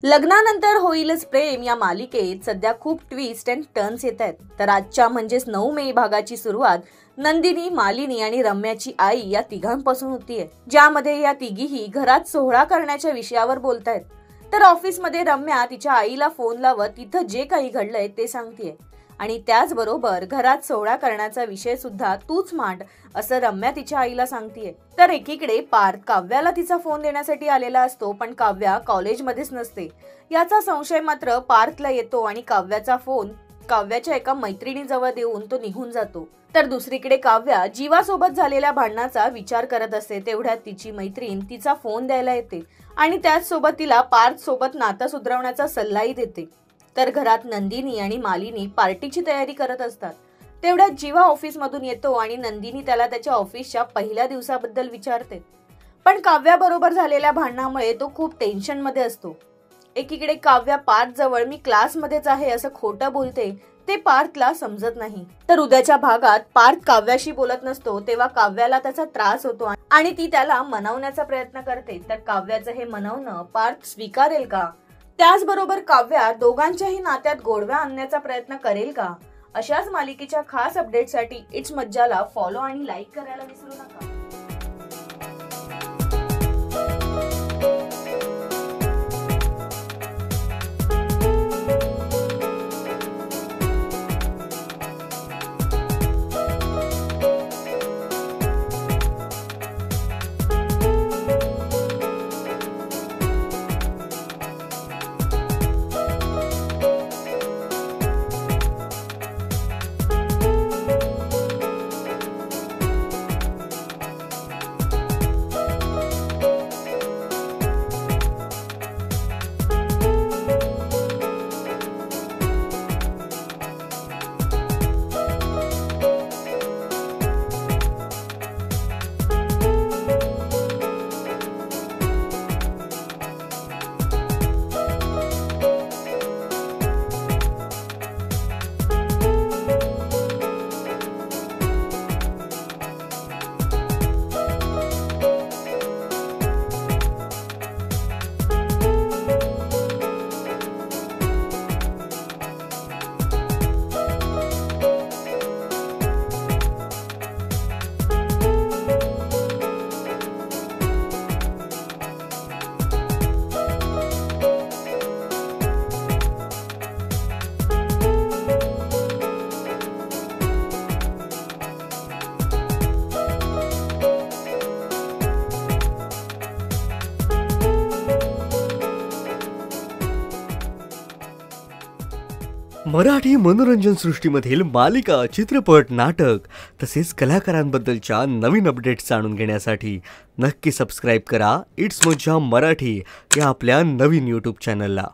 लग्नानंतर होईलच प्रेम या मालिकेत सध्या खूप ट्विस्ट अँड टर्न्स येत आहेत। तर आजच्या म्हणजेच 9 मे भागाची सुरुवात नंदिनी, मालिनी आणि रम्याची आई या तिघांपासून होतीये, ज्यामध्ये या तिघीही घरात सोहळा करण्याच्या विषयावर बोलतायत। तर ऑफिसमध्ये रम्या तिच्या आईला फोन लावत तिथं जे काही घडलंय ते सांगतेय आणि त्याचबरोबर घरात सोहळा करण्याचा विषय सुद्धा तूच मांड असं रम्या तिच्या आईला सांगतेय। तर एकीकडे पार्थ काव्याला तिचा फोन देण्यासाठी आलेला असतो, पण काव्या कॉलेजमध्येच नसते याचा संशय मात्र पार्थला येतो आणि काव्याचा फोन काव्याच्या एका मैत्रिणीजवळ देऊन तो निघून जातो। तर दुसरीकडे काव्या जीवासोबत झालेल्या भांडणाचा विचार करत असते, तेवढ्यात तिची मैत्रीण तिचा फोन द्यायला येते आणि त्याचसोबत तिला पार्थ सोबत नातं सुधारण्याचा सल्लाही देते। तर घरात नंदिनी आणि मालिनी पार्टीची तयारी करत असतात, तेवढ्यात जीवा ऑफिस मधून येतो आणि नंदिनी त्याला त्याच्या ऑफिसच्या पहिल्या दिवसाबद्दल विचारते, पण काव्या बरोबर झालेल्या भांडणामुळे तो खूप टेन्शन मध्ये असतो। एकीकडे काव्या पार्थ जवळ मी क्लास मध्येच आहे असं खोटं बोलते, ते पार्थला समजत नाही। तर उद्याच्या भागात पार्थ काव्याशी बोलत नसतो तेव्हा काव्याला त्याचा त्रास होतो आणि ती त्याला मनवण्याचा प्रयत्न करते। तर काव्याचं हे मनवणं पार्थ स्वीकारेल का? त्याचबरोबर काव्या दोघांच्याही नात्यात गोडवा आणण्याचा प्रयत्न करेल का? अशाच मालिकेच्या खास अपडेटसाठी इट्स मज्जाला फॉलो आणि लाईक करायला विसरू नका। मराठी मनोरंजन सृष्टीमधील मालिका, चित्रपट, नाटक तसेच कलाकारांबद्दलच्या नवीन अपडेट्स जाणून घेण्यासाठी नक्की सबस्क्राइब करा इट्स मज्जा मराठी या आपल्या नवीन YouTube चॅनलला।